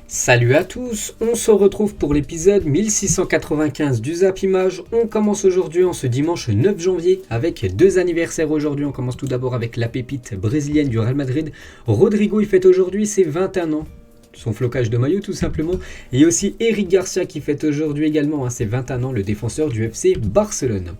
Salut à tous, on se retrouve pour l'épisode 1695 du Zap Image. On commence aujourd'hui en ce dimanche 9 janvier avec deux anniversaires aujourd'hui. On commence tout d'abord avec la pépite brésilienne du Real Madrid. Rodrigo, il fête aujourd'hui ses 21 ans. Son flocage de maillot tout simplement. Et aussi Eric Garcia qui fête aujourd'hui également ses 21 ans, le défenseur du FC Barcelone.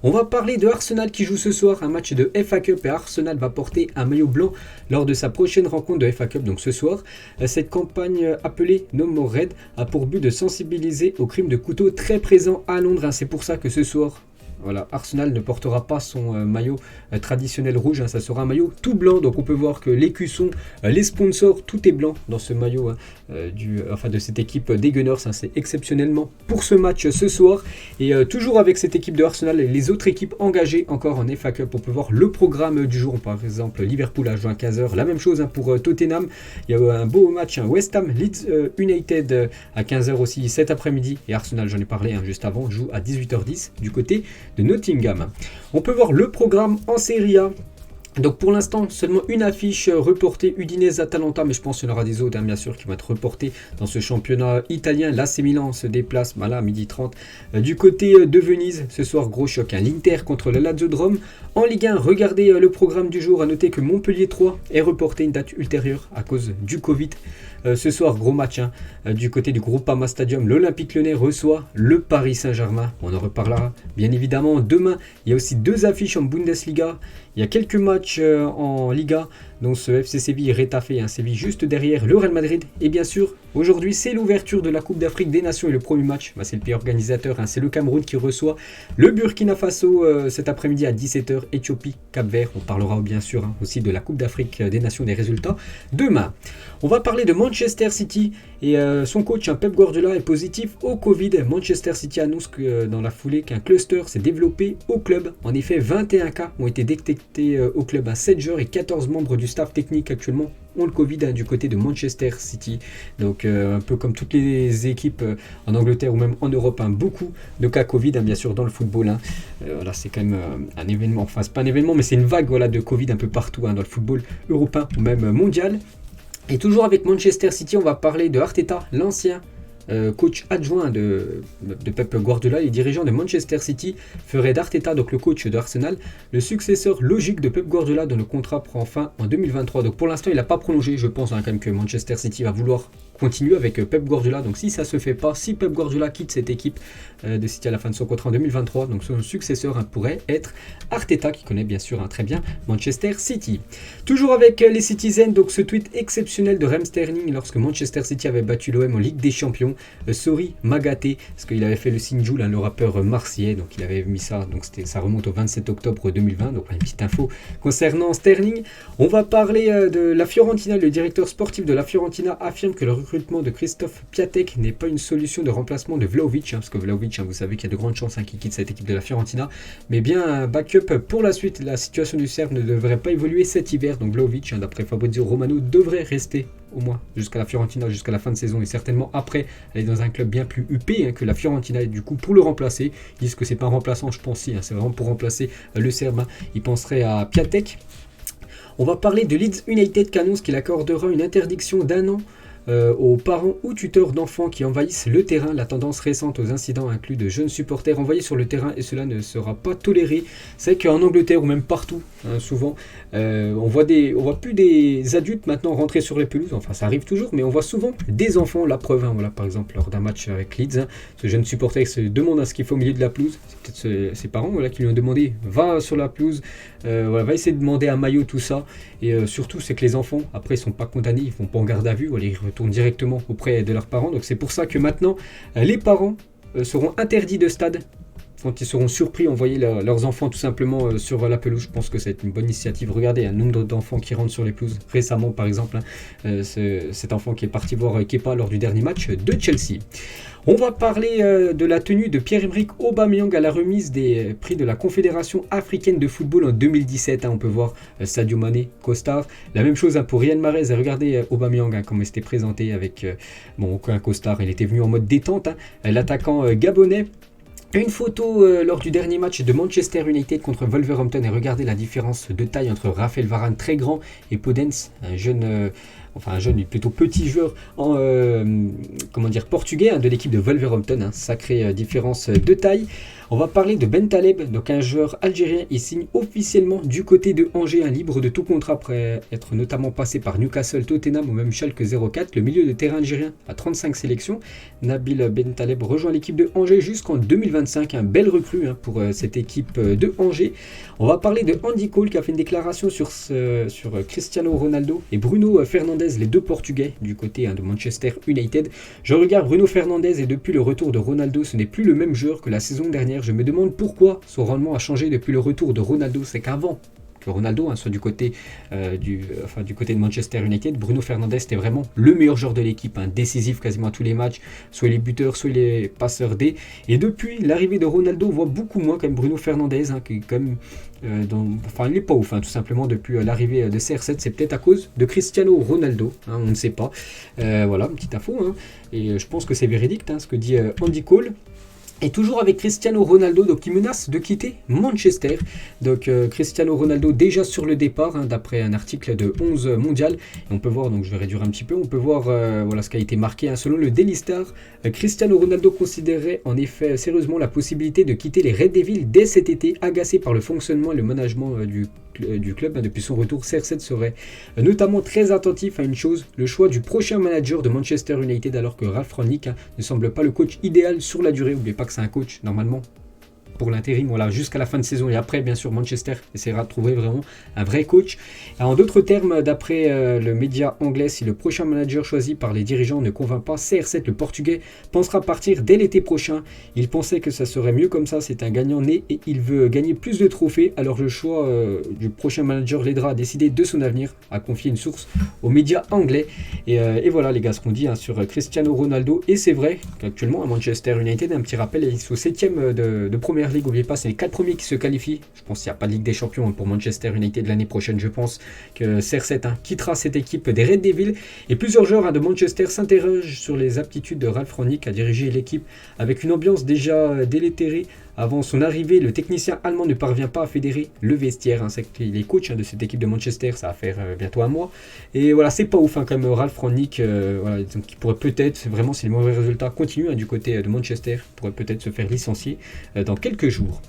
On va parler de Arsenal qui joue ce soir un match de FA Cup et Arsenal va porter un maillot blanc lors de sa prochaine rencontre de FA Cup, donc ce soir. Cette campagne appelée No More Red a pour but de sensibiliser au crime de couteau très présent à Londres. C'est pour ça que ce soir, voilà, Arsenal ne portera pas son maillot traditionnel rouge, ça sera un maillot tout blanc. Donc on peut voir que l'écusson, les sponsors, tout est blanc dans ce maillot de cette équipe des Gunners. C'est exceptionnellement pour ce match ce soir. Et toujours avec cette équipe de Arsenal et les autres équipes engagées encore en FA Cup, on peut voir le programme du jour. Par exemple, Liverpool a joué à 15h, la même chose pour Tottenham. Il y a un beau match, West Ham, Leeds United à 15h aussi cet après-midi. Et Arsenal, j'en ai parlé juste avant, joue à 18h10 du côté de Nottingham. On peut voir le programme en Serie A. Donc pour l'instant, seulement une affiche reportée, Udinese-Atalanta, mais je pense qu'il y en aura des autres, bien sûr, qui vont être reportés dans ce championnat italien. L'AC Milan se déplace à 12h30 du côté de Venise. Ce soir, gros choc, l'Inter contre le Lazio de Rome. En Ligue 1, regardez le programme du jour. À noter que Montpellier 3 est reporté une date ultérieure à cause du Covid. Ce soir, gros match du côté du Groupama Stadium. L'Olympique Lyonnais reçoit le Paris Saint-Germain. On en reparlera bien évidemment demain. Il y a aussi deux affiches en Bundesliga. Il y a quelques matchs en Liga, dont ce FC Séville Retafe, Séville juste derrière le Real Madrid. Et bien sûr, aujourd'hui, c'est l'ouverture de la Coupe d'Afrique des Nations et le premier match, c'est le pays organisateur, c'est le Cameroun qui reçoit le Burkina Faso cet après-midi à 17h, Éthiopie, Cap-Vert. On parlera bien sûr aussi de la Coupe d'Afrique des Nations, des résultats demain. On va parler de Manchester City et son coach Pep Guardiola est positif au Covid. Manchester City annonce que dans la foulée qu'un cluster s'est développé au club. En effet, 21 cas ont été détectés au club. 7 joueurs et 14 membres du staff technique actuellement ont le Covid du côté de Manchester City. Donc un peu comme toutes les équipes en Angleterre ou même en Europe, beaucoup de cas Covid bien sûr dans le football. Voilà, c'est quand même un événement, enfin c'est pas un événement mais c'est une vague de Covid un peu partout dans le football européen ou même mondial. Et toujours avec Manchester City, on va parler de Arteta, l'ancien coach adjoint de Pep Guardiola. Les dirigeants de Manchester City feraient d'Arteta, donc le coach de Arsenal, le successeur logique de Pep Guardiola dont le contrat prend fin en 2023. Donc pour l'instant il n'a pas prolongé, je pense quand même que Manchester City va vouloir continue avec Pep Guardiola. Donc si ça se fait pas, si Pep Guardiola quitte cette équipe de City à la fin de son contrat en 2023, donc son successeur pourrait être Arteta qui connaît bien sûr très bien Manchester City. Toujours avec les Citizens, donc ce tweet exceptionnel de Raheem Sterling lorsque Manchester City avait battu l'OM en Ligue des Champions. Sorry Magaté, parce qu'il avait fait le signe Joule, le rappeur marseillais, donc il avait mis ça, donc ça remonte au 27 octobre 2020, donc une petite info concernant Sterling. On va parler de la Fiorentina. Le directeur sportif de la Fiorentina affirme que le recrutement de Christophe Piatek n'est pas une solution de remplacement de Vlahovic, parce que Vlahovic, vous savez qu'il y a de grandes chances qu'il quitte cette équipe de la Fiorentina, mais bien un backup pour la suite. La situation du Serbe ne devrait pas évoluer cet hiver, donc Vlahovic, d'après Fabrizio Romano, devrait rester au moins jusqu'à la Fiorentina, jusqu'à la fin de saison, et certainement après aller dans un club bien plus huppé que la Fiorentina. Et du coup, pour le remplacer, ils disent que c'est pas un remplaçant, je pense si, c'est vraiment pour remplacer le Serbe. Ils penseraient à Piatek. On va parler de Leeds United qui annonce qu'il accordera une interdiction d'1 an aux parents ou tuteurs d'enfants qui envahissent le terrain. La tendance récente aux incidents inclut de jeunes supporters envoyés sur le terrain et cela ne sera pas toléré. C'est qu'en Angleterre ou même partout, souvent, on voit plus des adultes maintenant rentrer sur les pelouses. Enfin, ça arrive toujours, mais on voit souvent des enfants. La preuve, voilà, par exemple, lors d'un match avec Leeds, ce jeune supporter se demande à ce qu'il fait au milieu de la pelouse. C'est peut-être ses parents qui lui ont demandé va sur la pelouse, va essayer de demander un maillot, tout ça. Et surtout, c'est que les enfants, après, ils sont pas condamnés, ils vont pas en garde à vue, ils retournent directement auprès de leurs parents. Donc c'est pour ça que maintenant, les parents seront interdits de stade quand ils seront surpris envoyer leurs enfants tout simplement sur la pelouse. Je pense que c'est une bonne initiative. Regardez un nombre d'enfants qui rentrent sur les pelouses. Récemment, par exemple, cet enfant qui est parti voir Kepa lors du dernier match de Chelsea. On va parler de la tenue de Pierre-Emerick Aubameyang à la remise des prix de la Confédération africaine de football en 2017. On peut voir Sadio Mané, costard. La même chose pour Riyad Mahrez. Regardez Aubameyang comment il s'était présenté avec un costard. Il était venu en mode détente. L'attaquant gabonais. Une photo lors du dernier match de Manchester United contre Wolverhampton et regardez la différence de taille entre Raphaël Varane très grand et Podence, un jeune enfin un jeune, plutôt petit joueur portugais de l'équipe de Wolverhampton, sacrée différence de taille. On va parler de Ben Taleb, donc un joueur algérien. Il signe officiellement du côté de Angers, libre de tout contrat après être notamment passé par Newcastle, Tottenham ou même Schalke 04. Le milieu de terrain algérien a 35 sélections. Nabil Ben Taleb rejoint l'équipe de Angers jusqu'en 2025. Un bel recrue pour cette équipe de Angers. On va parler de Andy Cole qui a fait une déclaration sur Cristiano Ronaldo et Bruno Fernandes, les deux Portugais du côté de Manchester United. Je regarde Bruno Fernandes et depuis le retour de Ronaldo, ce n'est plus le même joueur que la saison dernière. Je me demande pourquoi son rendement a changé depuis le retour de Ronaldo. C'est qu'avant que Ronaldo soit du côté de Manchester United, Bruno Fernandes était vraiment le meilleur joueur de l'équipe, décisif quasiment à tous les matchs, soit les buteurs, soit les passeurs D. Et depuis l'arrivée de Ronaldo, on voit beaucoup moins comme Bruno Fernandes, qui comme il n'est pas ouf, tout simplement depuis l'arrivée de CR7. C'est peut-être à cause de Cristiano Ronaldo, on ne sait pas. Voilà, une petite info, et je pense que c'est véridique ce que dit Andy Cole. Et toujours avec Cristiano Ronaldo, donc qui menace de quitter Manchester. Donc Cristiano Ronaldo déjà sur le départ, d'après un article de 11 Mondial. Et on peut voir, donc je vais réduire un petit peu, on peut voir ce qui a été marqué. Selon le Daily Star, Cristiano Ronaldo considérait en effet sérieusement la possibilité de quitter les Red Devils dès cet été, agacé par le fonctionnement et le management du club. Depuis son retour, CR7 serait notamment très attentif à une chose, le choix du prochain manager de Manchester United, alors que Ralf Rangnick ne semble pas le coach idéal sur la durée. N'oubliez pas que c'est un coach normalement pour l'intérim, jusqu'à la fin de saison, et après bien sûr Manchester essaiera de trouver vraiment un vrai coach. En d'autres termes, d'après le média anglais, si le prochain manager choisi par les dirigeants ne convainc pas, CR7, le portugais, pensera partir dès l'été prochain. Il pensait que ça serait mieux comme ça, c'est un gagnant né et il veut gagner plus de trophées, alors le choix du prochain manager l'aidera à décider de son avenir, a confié une source aux médias anglais. Et voilà les gars, ce qu'on dit sur Cristiano Ronaldo, et c'est vrai qu'actuellement à Manchester United, un petit rappel, ils sont 7e de première ligue. N'oubliez pas, c'est les 4 premiers qui se qualifient. Je pense qu'il n'y a pas de Ligue des Champions pour Manchester United l'année prochaine. Je pense que CR7 quittera cette équipe des Red Devils. Et plusieurs joueurs de Manchester s'interrogent sur les aptitudes de Ralf Rangnick à diriger l'équipe avec une ambiance déjà délétérée. Avant son arrivée, le technicien allemand ne parvient pas à fédérer le vestiaire. C'est qu'il est coach de cette équipe de Manchester, ça va faire bientôt un mois. Et voilà, c'est pas ouf comme Ralf Rangnick, donc il pourrait peut-être, vraiment si les mauvais résultats continuent du côté de Manchester, pourrait peut-être se faire licencier dans quelques jours.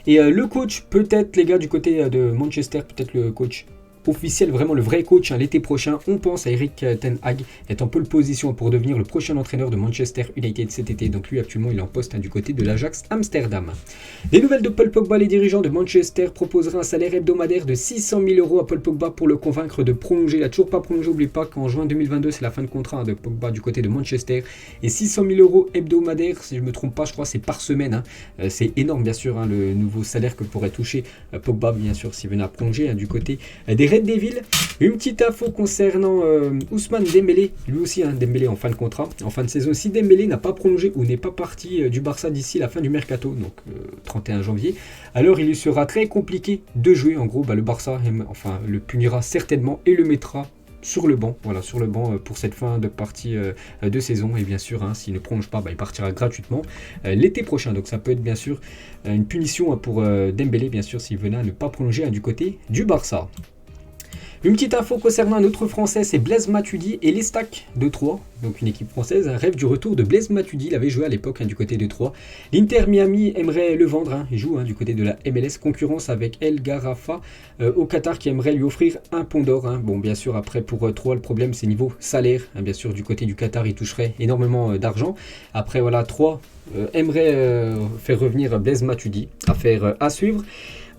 Et le coach, peut-être les gars du côté de Manchester, peut-être le coach officiel, vraiment le vrai coach l'été prochain, on pense à Erik ten Hag, est en pole position pour devenir le prochain entraîneur de Manchester United cet été. Donc lui actuellement il est en poste du côté de l'Ajax Amsterdam. Des nouvelles de Paul Pogba, les dirigeants de Manchester proposeraient un salaire hebdomadaire de 600 000 € à Paul Pogba pour le convaincre de prolonger. Il n'a toujours pas prolongé, n'oubliez pas qu'en juin 2022 c'est la fin de contrat de Pogba du côté de Manchester. Et 600 000 € hebdomadaires, si je ne me trompe pas, je crois c'est par semaine. C'est énorme bien sûr le nouveau salaire que pourrait toucher Pogba bien sûr s'il venait à prolonger du côté des Red Devils. Une petite info concernant Ousmane Dembélé, lui aussi Dembélé en fin de contrat, en fin de saison. Si Dembélé n'a pas prolongé ou n'est pas parti du Barça d'ici la fin du mercato, donc 31 janvier, alors il lui sera très compliqué de jouer. En gros, le Barça le punira certainement et le mettra sur le banc, pour cette fin de partie de saison. Et bien sûr, s'il ne prolonge pas, il partira gratuitement l'été prochain. Donc ça peut être bien sûr une punition pour Dembélé, bien sûr, s'il venait à ne pas prolonger du côté du Barça. Une petite info concernant un autre Français, c'est Blaise Matuidi et l'Estac de Troyes. Donc une équipe française rêve du retour de Blaise Matuidi. Il avait joué à l'époque du côté de Troyes. L'Inter Miami aimerait le vendre. Il joue du côté de la MLS. Concurrence avec El Garafa au Qatar qui aimerait lui offrir un pont d'or. Bon, bien sûr, après pour Troyes, le problème c'est niveau salaire. Bien sûr, du côté du Qatar, il toucherait énormément d'argent. Après, Troyes aimerait faire revenir Blaise Matuidi. Affaire à suivre.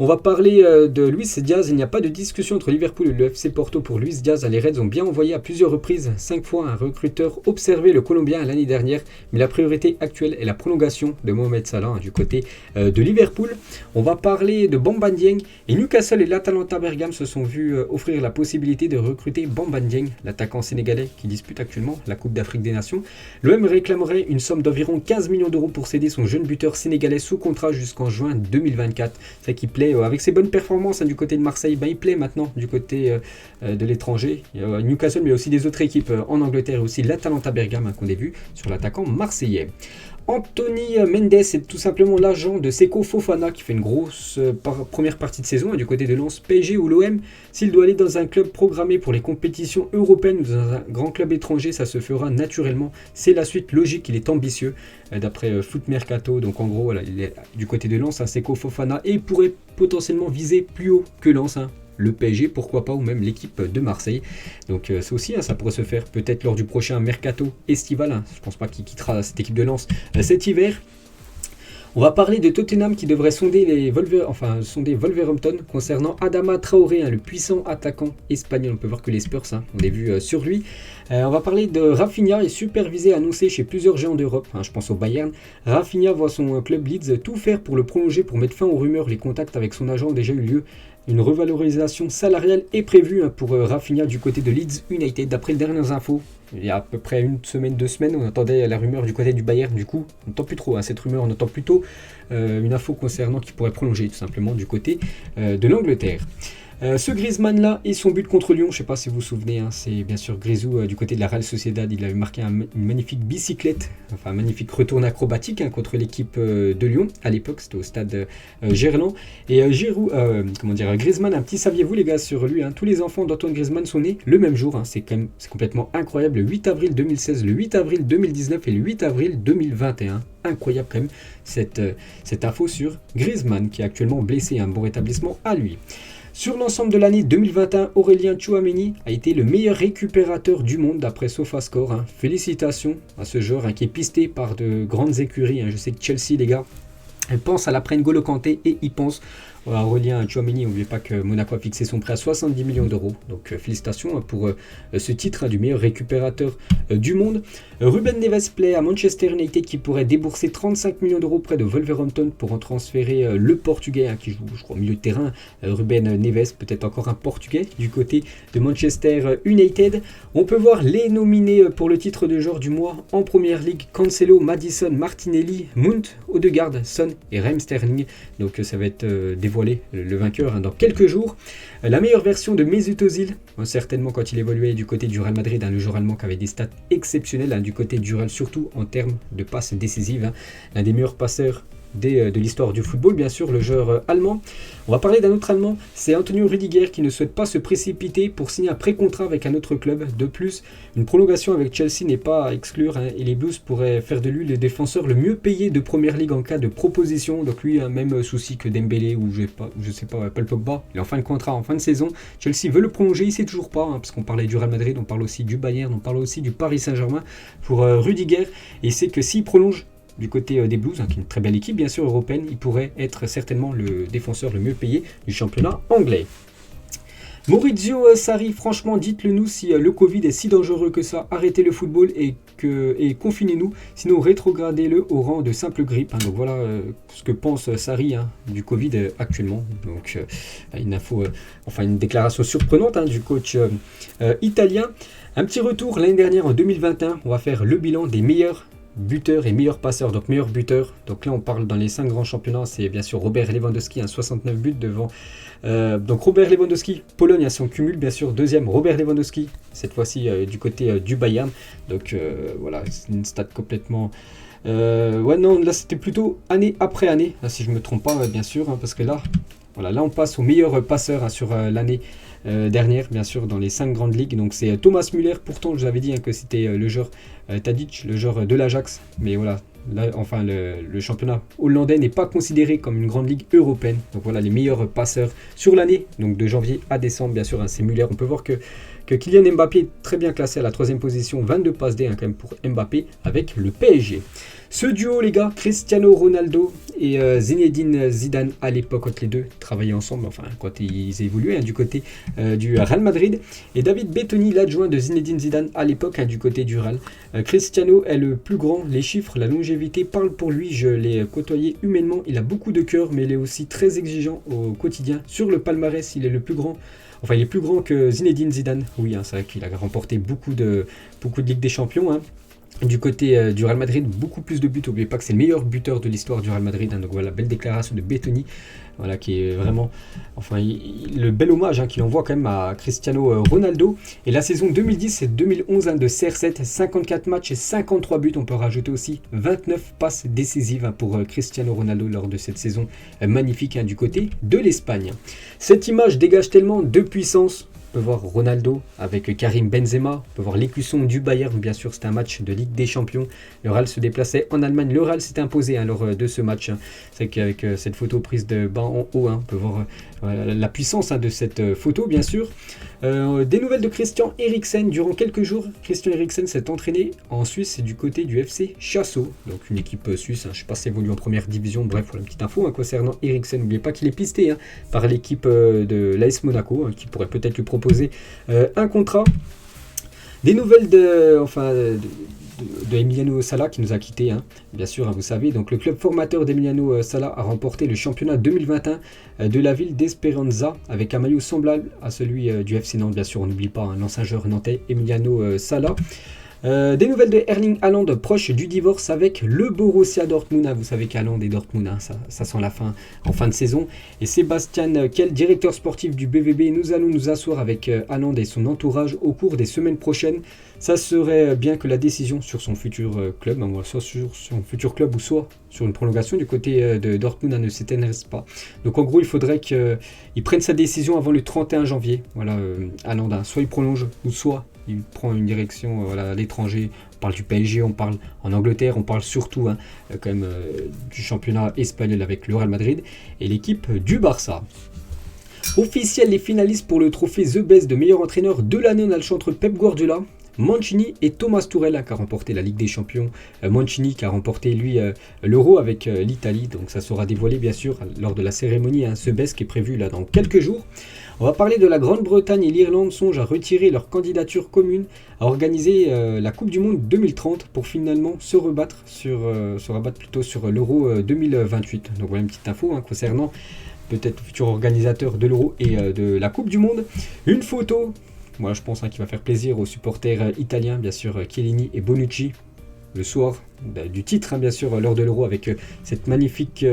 On va parler de Luis Diaz. Il n'y a pas de discussion entre Liverpool et le FC Porto pour Luis Diaz. Les Reds ont bien envoyé à plusieurs reprises, 5 fois, un recruteur observer le Colombien l'année dernière. Mais la priorité actuelle est la prolongation de Mohamed Salah du côté de Liverpool. On va parler de Bamba Dieng. Et Newcastle et l'Atalanta Bergame se sont vus offrir la possibilité de recruter Bamba Dieng, l'attaquant sénégalais qui dispute actuellement la Coupe d'Afrique des Nations. L'OM réclamerait une somme d'environ 15 millions d'euros pour céder son jeune buteur sénégalais sous contrat jusqu'en juin 2024. C'est qui plaît avec ses bonnes performances du côté de Marseille, il plaît maintenant du côté de l'étranger. Newcastle, mais aussi des autres équipes en Angleterre et aussi l'Atalanta Bergame qu'on a vu sur l'attaquant marseillais. Anthony Mendes est tout simplement l'agent de Seko Fofana qui fait une grosse première partie de saison du côté de Lens, PSG ou l'OM. S'il doit aller dans un club programmé pour les compétitions européennes ou dans un grand club étranger, ça se fera naturellement. C'est la suite logique, il est ambitieux d'après Foot Mercato. Donc en gros, voilà, il est du côté de Lens, Seko Fofana, et il pourrait potentiellement viser plus haut que Lens. Le PSG, pourquoi pas, ou même l'équipe de Marseille. Donc ça aussi, ça pourrait se faire peut-être lors du prochain mercato estival. Je ne pense pas qu'il quittera cette équipe de Lens cet hiver. On va parler de Tottenham qui devrait sonder Wolverhampton concernant Adama Traoré, le puissant attaquant espagnol. On peut voir que les Spurs ont des vues sur lui. On va parler de Rafinha, est supervisé, annoncé chez plusieurs géants d'Europe. Je pense au Bayern. Rafinha voit son club Leeds tout faire pour le prolonger, pour mettre fin aux rumeurs. Les contacts avec son agent ont déjà eu lieu. Une revalorisation salariale est prévue pour Rafinha du côté de Leeds United. D'après les dernières infos, il y a à peu près 1 semaine, 2 semaines, on entendait la rumeur du côté du Bayern. Du coup, on n'entend plus trop cette rumeur, on entend plutôt une info concernant qui pourrait prolonger tout simplement du côté de l'Angleterre. Ce Griezmann-là et son but contre Lyon, je ne sais pas si vous vous souvenez, c'est bien sûr Grisou du côté de la Real Sociedad. Il avait marqué une magnifique bicyclette, un magnifique retour acrobatique contre l'équipe de Lyon. À l'époque, c'était au stade Gerland. Et Griezmann, un petit saviez-vous les gars sur lui, tous les enfants d'Antoine Griezmann sont nés le même jour. C'est complètement incroyable. Le 8 avril 2016, le 8 avril 2019 et le 8 avril 2021. Incroyable quand même cette info sur Griezmann qui est actuellement blessé. Un bon rétablissement à lui. Sur l'ensemble de l'année 2021, Aurélien Tchouaméni a été le meilleur récupérateur du monde d'après SofaScore. Félicitations à ce joueur qui est pisté par de grandes écuries. Je sais que Chelsea, les gars, pense à l'après N'Golo Kanté et il pense à Aurélien Tchouaméni. N'oubliez pas que Monaco a fixé son prêt à 70 millions d'euros. Donc félicitations pour ce titre du meilleur récupérateur du monde. Ruben Neves plaît à Manchester United qui pourrait débourser 35 millions d'euros près de Wolverhampton pour en transférer le Portugais qui joue, je crois, au milieu de terrain. Ruben Neves, peut-être encore un Portugais du côté de Manchester United. On peut voir les nominés pour le titre de joueur du mois en Première Ligue: Cancelo, Maddison, Martinelli, Mount, Odegaard, Son et Raheem Sterling. Donc ça va être dévoilé le vainqueur dans quelques jours. La meilleure version de Mesut Özil, certainement quand il évoluait du côté du Real Madrid, le joueur allemand qui avait des stats exceptionnelles du côté du Real, surtout en termes de passes décisives. L'un des meilleurs passeurs de l'histoire du football, bien sûr, le joueur allemand. On va parler d'un autre allemand, c'est Antonio Rüdiger qui ne souhaite pas se précipiter pour signer un pré-contrat avec un autre club. De plus, une prolongation avec Chelsea n'est pas à exclure et les Blues pourraient faire de lui le défenseur le mieux payé de Première Ligue en cas de proposition. Donc lui a le même souci que Dembélé ou je sais pas, Paul Pogba. Il est en fin de contrat, en fin de saison. Chelsea veut le prolonger, il ne sait toujours pas, parce qu'on parlait du Real Madrid, on parle aussi du Bayern, on parle aussi du Paris Saint-Germain pour Rüdiger. Et il sait que s'il prolonge du côté des Blues, qui est une très belle équipe bien sûr européenne, il pourrait être certainement le défenseur le mieux payé du championnat anglais. Maurizio Sarri, franchement, dites-le nous si le Covid est si dangereux que ça. Arrêtez le football et confinez-nous, sinon rétrogradez-le au rang de simple grippe. Donc voilà ce que pense Sarri du Covid actuellement. Donc une déclaration surprenante du coach italien. Un petit retour l'année dernière en 2021, on va faire le bilan des meilleurs buteurs et meilleurs passeurs, donc meilleurs buteurs. Donc là on parle dans les 5 grands championnats, c'est bien sûr Robert Lewandowski, 69 buts devant. Donc Robert Lewandowski, Pologne à son cumul, bien sûr. Deuxième, Robert Lewandowski, cette fois-ci du côté du Bayern. Donc voilà, c'est une stat complètement... là c'était plutôt année après année, là, si je ne me trompe pas, bien sûr, parce que là on passe au meilleur passeur sur l'année dernière, bien sûr, dans les 5 grandes ligues. Donc c'est Thomas Müller. Pourtant je vous avais dit que c'était le joueur Tadic, le joueur de l'Ajax, mais voilà, là, enfin le championnat hollandais n'est pas considéré comme une grande ligue européenne. Donc voilà les meilleurs passeurs sur l'année, donc de janvier à décembre, bien sûr, c'est Müller. On peut voir que Kylian Mbappé est très bien classé à la 3e position, 22 passes D quand même pour Mbappé avec le PSG. Ce duo, les gars, Cristiano Ronaldo et Zinedine Zidane, à l'époque, quand les deux travaillaient ensemble, enfin, quand ils évoluaient du côté du Real Madrid. Et David Bettoni, l'adjoint de Zinedine Zidane, à l'époque, du côté du Real. Cristiano est le plus grand, les chiffres, la longévité parlent pour lui. Je l'ai côtoyé humainement, il a beaucoup de cœur, mais il est aussi très exigeant au quotidien. Sur le palmarès, il est le plus grand. Enfin, il est plus grand que Zinedine Zidane. Oui, c'est vrai qu'il a remporté beaucoup de Ligue des Champions. Du côté du Real Madrid, beaucoup plus de buts. N'oubliez pas que c'est le meilleur buteur de l'histoire du Real Madrid. Donc voilà, belle déclaration de Bettoni. Voilà, qui est vraiment le bel hommage qu'il envoie quand même à Cristiano Ronaldo. Et la saison 2010 et 2011 de CR7, 54 matchs et 53 buts. On peut rajouter aussi 29 passes décisives pour Cristiano Ronaldo lors de cette saison magnifique du côté de l'Espagne. Cette image dégage tellement de puissance. On peut voir Ronaldo avec Karim Benzema, on peut voir l'écusson du Bayern, bien sûr c'était un match de Ligue des Champions, le Real se déplaçait en Allemagne, le Real s'est imposé lors de ce match, c'est qu'avec cette photo prise de bas en haut, on peut voir la puissance de cette photo bien sûr. Des nouvelles de Christian Eriksen, durant quelques jours, Christian Eriksen s'est entraîné en Suisse du côté du FC Chassau, donc une équipe suisse, je ne sais pas si évolue en première division, bref voilà une petite info concernant Eriksen, n'oubliez pas qu'il est pisté par l'équipe de l'AS Monaco, qui pourrait peut-être lui proposer un contrat. Des nouvelles de Emiliano Sala qui nous a quittés, bien sûr, vous savez. Donc le club formateur d'Emiliano Sala a remporté le championnat 2021 de la ville d'Esperanza avec un maillot semblable à celui du FC Nantes, bien sûr. On n'oublie pas l'ancien joueur nantais Emiliano Sala. Des nouvelles de Erling Haaland, proche du divorce avec le Borussia Dortmund. Vous savez qu'Haaland et Dortmund, ça sent la fin en fin de saison. Et Sébastien Kell, directeur sportif du BVB, nous allons nous asseoir avec Haaland et son entourage au cours des semaines prochaines. Ça serait bien que la décision sur son futur club, soit sur son futur club ou soit sur une prolongation du côté de Dortmund ne s'éternise pas. Donc en gros, il faudrait qu'il prenne sa décision avant le 31 janvier. Voilà, Haaland, soit il prolonge ou soit il prend une direction à l'étranger. On parle du PSG, on parle en Angleterre, on parle surtout quand même du championnat espagnol avec le Real Madrid et l'équipe du Barça. Officiel, les finalistes pour le trophée The Best de meilleur entraîneur de l'année, on a le choix entre Pep Guardiola, Mancini et Thomas Tuchel qui a remporté la Ligue des Champions. Mancini qui a remporté lui l'Euro avec l'Italie, donc ça sera dévoilé bien sûr lors de la cérémonie The Best qui est prévue là dans quelques jours. On va parler de la Grande-Bretagne et l'Irlande songent à retirer leur candidature commune à organiser la Coupe du Monde 2030 pour finalement se rabattre plutôt sur l'Euro 2028. Donc voilà une petite info concernant peut-être futur organisateur de l'Euro et de la Coupe du Monde. Une photo, moi je pense qui va faire plaisir aux supporters italiens, bien sûr Chiellini et Bonucci, le soir du titre bien sûr lors de l'Euro avec cette magnifique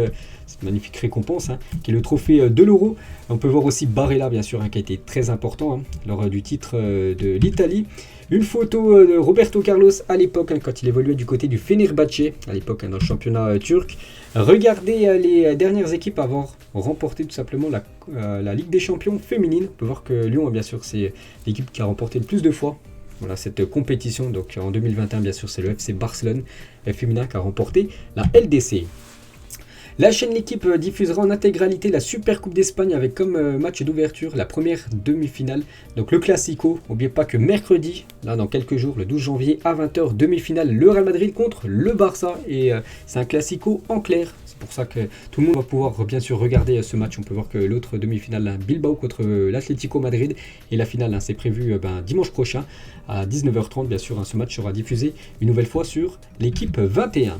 récompense qui est le trophée de l'Euro. On peut voir aussi Barella bien sûr qui a été très important lors du titre de l'Italie. Une photo de Roberto Carlos à l'époque quand il évoluait du côté du Fenerbahçe à l'époque dans le championnat turc. Regardez les dernières équipes à avoir remporté tout simplement la Ligue des Champions féminine. On peut voir que Lyon bien sûr c'est l'équipe qui a remporté le plus de fois cette compétition. Donc en 2021 bien sûr c'est le FC Barcelone féminin qui a remporté la LDC. La chaîne L'équipe diffusera en intégralité la Super Coupe d'Espagne avec comme match d'ouverture la première demi-finale. Donc le Classico, n'oubliez pas que mercredi, là dans quelques jours, le 12 janvier à 20h, demi-finale, le Real Madrid contre le Barça. Et c'est un Classico en clair. C'est pour ça que tout le monde va pouvoir bien sûr regarder ce match. On peut voir que l'autre demi-finale, Bilbao contre l'Atlético Madrid. Et la finale, c'est prévu dimanche prochain à 19h30. Bien sûr, ce match sera diffusé une nouvelle fois sur l'équipe 21.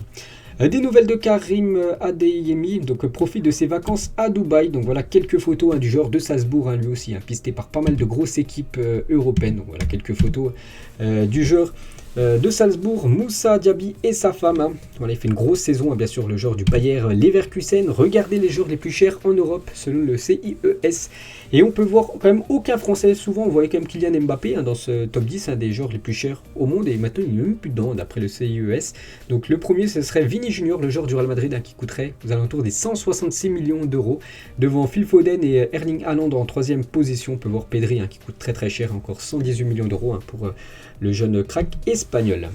Des nouvelles de Karim Adeyemi, donc profite de ses vacances à Dubaï. Donc voilà quelques photos du joueur de Salzbourg, lui aussi pisté par pas mal de grosses équipes européennes. Donc voilà quelques photos du joueur de Salzbourg, Moussa Diaby et sa femme. Voilà, il fait une grosse saison, bien sûr, le joueur du Bayer Leverkusen. Regardez les joueurs les plus chers en Europe selon le CIES. Et on peut voir quand même aucun Français. Souvent, on voyait quand même Kylian Mbappé dans ce top 10 des joueurs les plus chers au monde. Et maintenant, il n'est même plus dedans d'après le CIES. Donc le premier, ce serait Vini Junior, le joueur du Real Madrid, qui coûterait aux alentours des 166 millions d'euros. Devant Phil Foden et Erling Haaland en troisième position. On peut voir Pedri qui coûte très très cher, encore 118 millions d'euros pour le jeune crack espagnol.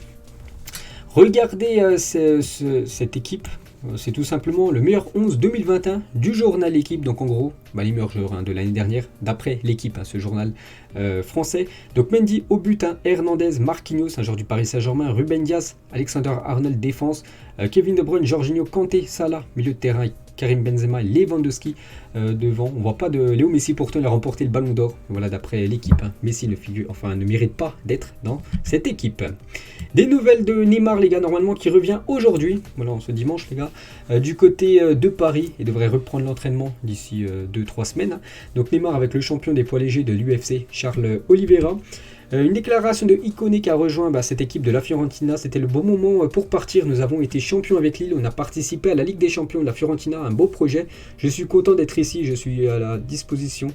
Regardez cette équipe, c'est tout simplement le meilleur 11 2021 du journal L'équipe. Donc en gros, les meilleurs joueurs de l'année dernière, d'après L'équipe, ce journal français. Donc Mendy au but, Hernandez, Marquinhos, un joueur du Paris Saint-Germain, Ruben Dias, Alexander-Arnold défense, Kevin De Bruyne, Jorginho, Kanté, Salah, milieu de terrain, Karim Benzema et Lewandowski devant. On ne voit pas de Léo Messi, pourtant il a remporté le Ballon d'Or. Voilà, d'après L'équipe, Messi ne mérite pas d'être dans cette équipe. Des nouvelles de Neymar, les gars, normalement qui revient aujourd'hui, voilà, ce dimanche, les gars, du côté de Paris. Il devrait reprendre l'entraînement d'ici 2-3 semaines. Donc Neymar avec le champion des poids légers de l'UFC, Charles Oliveira. Une déclaration de Icone qui a rejoint cette équipe de la Fiorentina. C'était le bon moment pour partir. Nous avons été champions avec Lille. On a participé à la Ligue des Champions de la Fiorentina. Un beau projet. Je suis content d'être ici. Je suis à la disposition.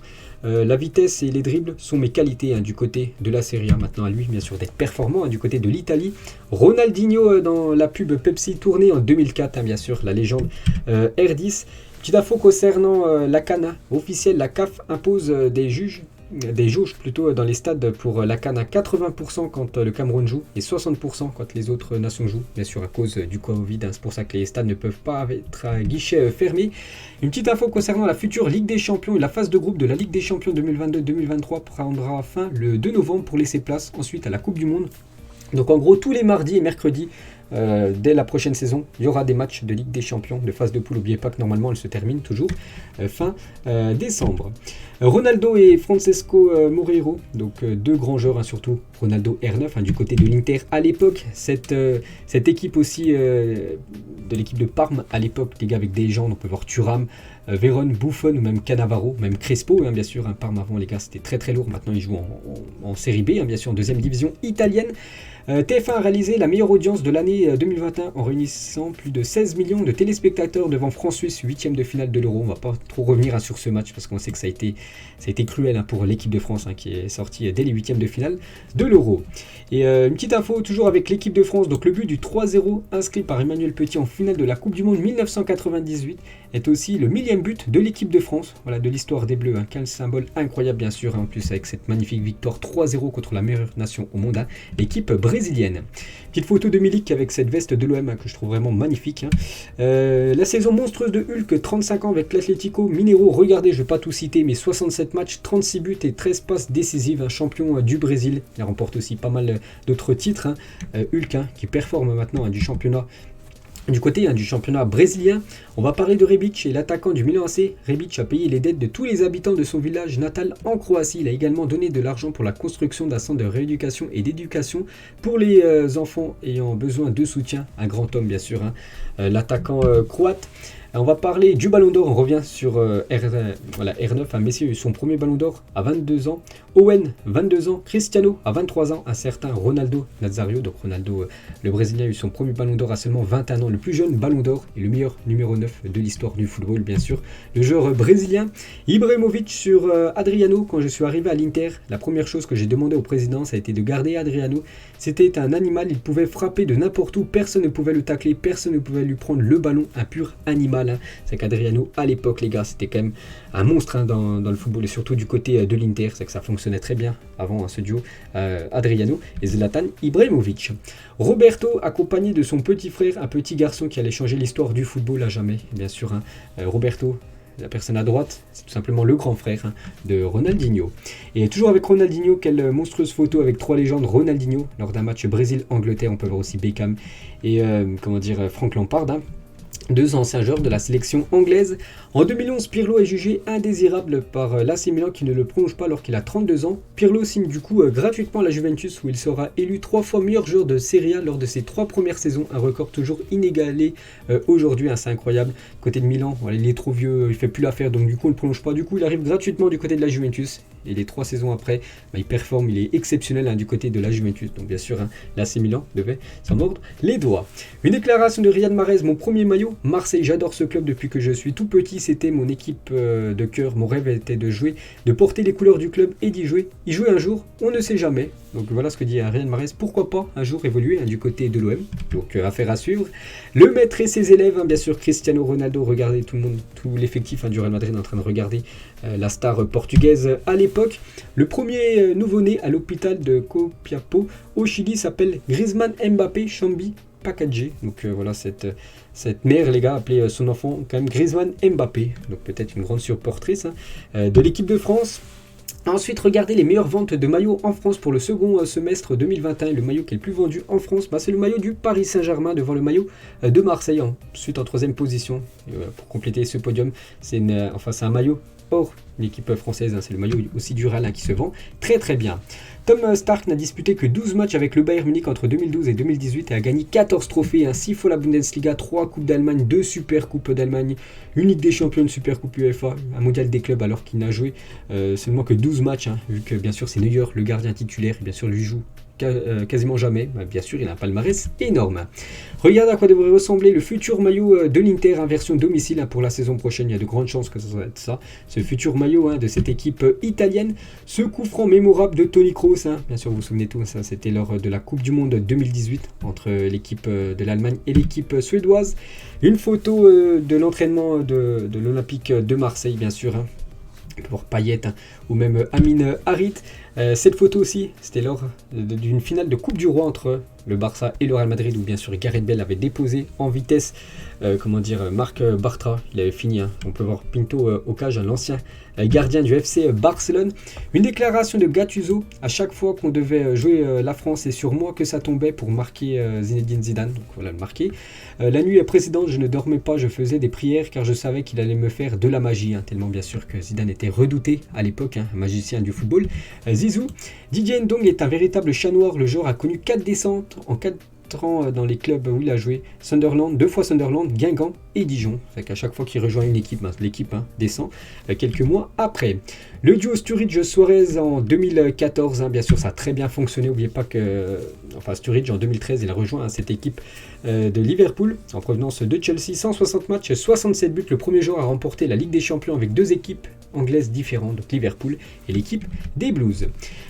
La vitesse et les dribbles sont mes qualités du côté de la Serie A. Maintenant à lui bien sûr d'être performant du côté de l'Italie. Ronaldinho dans la pub Pepsi tournée en 2004 bien sûr, la légende R10. Petite info concernant la CAN officielle, la CAF impose des jauges plutôt dans les stades pour la CAN à 80% quand le Cameroun joue et 60% quand les autres nations jouent, bien sûr à cause du Covid, c'est pour ça que les stades ne peuvent pas être à guichet fermé. Une petite info concernant la future Ligue des Champions et la phase de groupe de la Ligue des Champions 2022-2023 prendra fin le 2 novembre pour laisser place ensuite à la Coupe du Monde. Donc en gros tous les mardis et mercredis dès la prochaine saison, il y aura des matchs de Ligue des Champions, de phase de poule. N'oubliez pas que normalement elle se termine toujours fin décembre. Ronaldo et Francesco Moreiro, donc deux grands joueurs, surtout Ronaldo R9 du côté de l'Inter à l'époque. Cette équipe aussi de l'équipe de Parme à l'époque, les gars avec des légendes, on peut voir Thuram, Vérone, Buffon ou même Cannavaro, même Crespo, bien sûr. Parme avant les gars c'était très très lourd, maintenant ils jouent en série B, bien sûr en deuxième division italienne. TF1 a réalisé la meilleure audience de l'année 2021 en réunissant plus de 16 millions de téléspectateurs devant France-Suisse, 8e de finale de l'Euro. On ne va pas trop revenir sur ce match parce qu'on sait que ça a été cruel pour l'équipe de France qui est sortie dès les 8e de finale de l'Euro. Et une petite info toujours avec l'équipe de France, donc le but du 3-0 inscrit par Emmanuel Petit en finale de la Coupe du Monde 1998 est aussi le 1000e but de l'équipe de France, voilà, de l'histoire des Bleus. Quel symbole incroyable bien sûr, en plus avec cette magnifique victoire 3-0 contre la meilleure nation au monde, l'équipe brésilienne. Petite photo de Milik avec cette veste de l'OM que je trouve vraiment magnifique. La saison monstrueuse de Hulk, 35 ans avec l'Atlético Mineiro. Regardez, je ne vais pas tout citer, mais 67 matchs, 36 buts et 13 passes décisives. Un champion du Brésil. Il remporte aussi pas mal d'autres titres. Hulk qui performe maintenant du championnat. Du côté du championnat brésilien, on va parler de Rebic et l'attaquant du Milan AC. Rebic a payé les dettes de tous les habitants de son village natal en Croatie. Il a également donné de l'argent pour la construction d'un centre de rééducation et d'éducation pour les enfants ayant besoin de soutien. Un grand homme bien sûr, l'attaquant croate. On va parler du Ballon d'Or, on revient sur R9, Messi a eu son premier Ballon d'Or à 22 ans, Owen 22 ans, Cristiano à 23 ans, un certain Ronaldo Nazario, donc Ronaldo le Brésilien a eu son premier Ballon d'Or à seulement 21 ans, le plus jeune Ballon d'Or et le meilleur numéro 9 de l'histoire du football bien sûr, le joueur brésilien. Ibrahimovic sur Adriano. Quand je suis arrivé à l'Inter, la première chose que j'ai demandé au président ça a été de garder Adriano. C'était un animal, il pouvait frapper de n'importe où, personne ne pouvait le tacler, personne ne pouvait lui prendre le ballon, un pur animal. C'est qu'Adriano à l'époque les gars c'était quand même un monstre dans le football et surtout du côté de l'Inter, c'est que ça fonctionnait très bien avant ce duo Adriano et Zlatan Ibrahimovic. Roberto accompagné de son petit frère, un petit garçon qui allait changer l'histoire du football à jamais bien sûr. Roberto, la personne à droite, c'est tout simplement le grand frère de Ronaldinho. Et toujours avec Ronaldinho, quelle monstrueuse photo avec trois légendes. Ronaldinho lors d'un match Brésil-Angleterre, on peut voir aussi Beckham et Frank Lampard. Deux anciens joueurs de la sélection anglaise. En 2011, Pirlo est jugé indésirable par l'AC Milan qui ne le prolonge pas alors qu'il a 32 ans. Pirlo signe du coup gratuitement à la Juventus où il sera élu 3 fois meilleur joueur de Serie A lors de ses 3 premières saisons. Un record toujours inégalé aujourd'hui, c'est incroyable. Côté de Milan, voilà, il est trop vieux, il fait plus l'affaire donc du coup on ne le prolonge pas. Du coup il arrive gratuitement du côté de la Juventus et les 3 saisons après, il performe, il est exceptionnel du côté de la Juventus. Donc bien sûr, l'AC Milan devait s'en mordre les doigts. Une déclaration de Riyad Mahrez, mon premier maillot. Marseille, j'adore ce club depuis que je suis tout petit, c'était mon équipe de cœur, mon rêve était de jouer, de porter les couleurs du club et d'y jouer. Y jouer un jour, on ne sait jamais. Donc voilà ce que dit Riyad Mahrez, pourquoi pas un jour évoluer du côté de l'OM. Donc affaire à suivre. Le maître et ses élèves, bien sûr Cristiano Ronaldo, regardez tout le monde, tout l'effectif du Real Madrid en train de regarder la star portugaise à l'époque. Le premier nouveau-né à l'hôpital de Copiapó au Chili s'appelle Griezmann Mbappé Chambi Pakadje. Donc voilà cette mère les gars appelait son enfant quand même Griezmann Mbappé. Donc peut-être une grande supportrice de l'équipe de France. Ensuite, regardez les meilleures ventes de maillots en France pour le second semestre 2021. Le maillot qui est le plus vendu en France, c'est le maillot du Paris Saint-Germain devant le maillot de Marseille. Ensuite, en troisième position, pour compléter ce podium, c'est un maillot Or, l'équipe française, hein, c'est le maillot aussi du Real qui se vend très très bien. Tom Stark n'a disputé que 12 matchs avec le Bayern Munich entre 2012 et 2018 et a gagné 14 trophées, hein, 6 fois la Bundesliga, 3 Coupes d'Allemagne, 2 Super Coupes d'Allemagne, une Ligue des Champions, une Super Coupe UEFA, un mondial des clubs alors qu'il n'a joué seulement que 12 matchs, hein, vu que bien sûr c'est Neuer, le gardien titulaire, et bien sûr lui joue quasiment jamais. Bien sûr, il a un palmarès énorme. Regardez à quoi devrait ressembler le futur maillot de l'Inter, en version domicile, hein, pour la saison prochaine. Il y a de grandes chances que ça va être ça. Ce futur maillot, hein, de cette équipe italienne. Ce coup franc mémorable de Toni Kroos. Hein. Bien sûr, vous vous souvenez tous, ça c'était lors de la Coupe du Monde 2018 entre l'équipe de l'Allemagne et l'équipe suédoise. Une photo de l'entraînement de l'Olympique de Marseille, bien sûr. Hein. Pour Payet, hein, ou même Amin Harit. Cette photo aussi, c'était lors d'une finale de Coupe du Roi entre le Barça et le Real Madrid, où bien sûr Gareth Bale avait déposé en vitesse Marc Bartra. Il avait fini, hein. On peut voir Pinto au cage, l'ancien gardien du FC Barcelone. Une déclaration de Gattuso: à chaque fois qu'on devait jouer la France, c'est sur moi que ça tombait pour marquer Zinedine Zidane. Donc voilà, le marqué. La nuit précédente, je ne dormais pas, je faisais des prières car je savais qu'il allait me faire de la magie, hein, tellement bien sûr que Zidane était redouté à l'époque, hein, un magicien du football. Zizou. Didier Ndong est un véritable chat noir. Le joueur a connu 4 descentes en 4 ans dans les clubs où il a joué. Sunderland, 2 fois Sunderland, Guingamp et Dijon. C'est qu'à chaque fois qu'il rejoint une équipe, hein, l'équipe descend quelques mois après. Le duo Sturridge-Suarez en 2014, hein, bien sûr, ça a très bien fonctionné. N'oubliez pas que Sturridge en 2013, il a rejoint cette équipe de Liverpool en provenance de Chelsea. 160 matchs, 67 buts. Le premier joueur à remporter la Ligue des Champions avec 2 équipes anglaises différentes, donc Liverpool et l'équipe des Blues.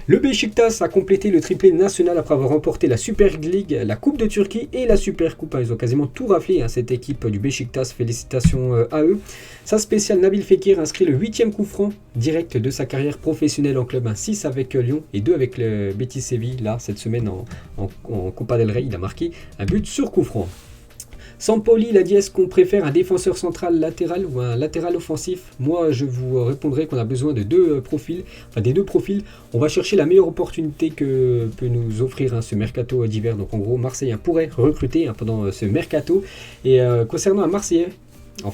Le Beşiktaş a complété le triplé national après avoir remporté la Super League, la Coupe de Turquie et la Super Coupe. Ils ont quasiment tout raflé, hein, cette équipe du Beşiktaş. Félicitations à eux. Sa spéciale Nabil Fekir inscrit le 8e coup franc direct de sa carrière professionnelle en club. 6 avec Lyon et 2 avec le Betis Séville. Là, cette semaine en Copa del Rey, il a marqué un but sur coup franc. Sampaoli, il a dit: est-ce qu'on préfère un défenseur central latéral ou un latéral offensif? Moi, je vous répondrai qu'on a besoin de des deux profils. On va chercher la meilleure opportunité que peut nous offrir ce mercato d'hiver. Donc en gros, Marseille pourrait recruter pendant ce mercato. Et concernant un Marseillais,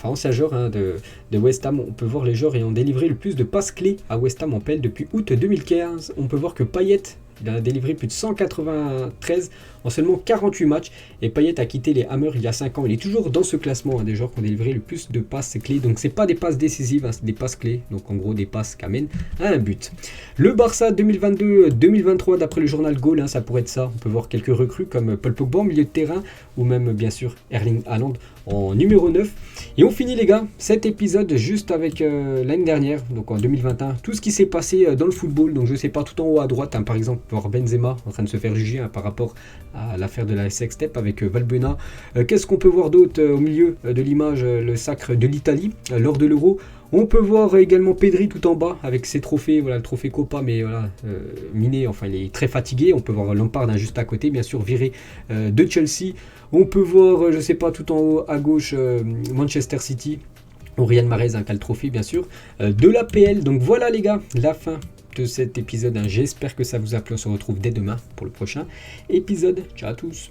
ancien joueur de West Ham, on peut voir les joueurs ayant délivré le plus de passes clés à West Ham en PL depuis août 2015. On peut voir que Payet, il a délivré plus de 193 en seulement 48 matchs. Et Payet a quitté les Hammers il y a 5 ans. Il est toujours dans ce classement des joueurs qui ont délivré le plus de passes clés. Donc c'est pas des passes décisives, c'est des passes clés. Donc en gros des passes qui amènent à un but. Le Barça 2022-2023, d'après le journal Goal, ça pourrait être ça. On peut voir quelques recrues comme Paul Pogba en milieu de terrain, ou même bien sûr Erling Haaland en numéro 9. Et on finit les gars cet épisode juste avec l'année dernière, donc en 2021, tout ce qui s'est passé dans le football. Donc je sais pas, tout en haut à droite, par exemple, voir Benzema en train de se faire juger par rapport à l'affaire de la sextape avec Valbuena. Qu'est-ce qu'on peut voir d'autre au milieu de l'image? Le sacre de l'Italie lors de l'Euro. On peut voir également Pedri tout en bas avec ses trophées, voilà le trophée Copa, mais voilà, miné, il est très fatigué. On peut voir Lampard juste à côté, bien sûr, viré de Chelsea. On peut voir, je sais pas, tout en haut à gauche, Manchester City, ou Riyad Mahrez, qui a le trophée, bien sûr, de l'APL. Donc voilà les gars, la fin de cet épisode. J'espère que ça vous a plu. On se retrouve dès demain pour le prochain épisode. Ciao à tous.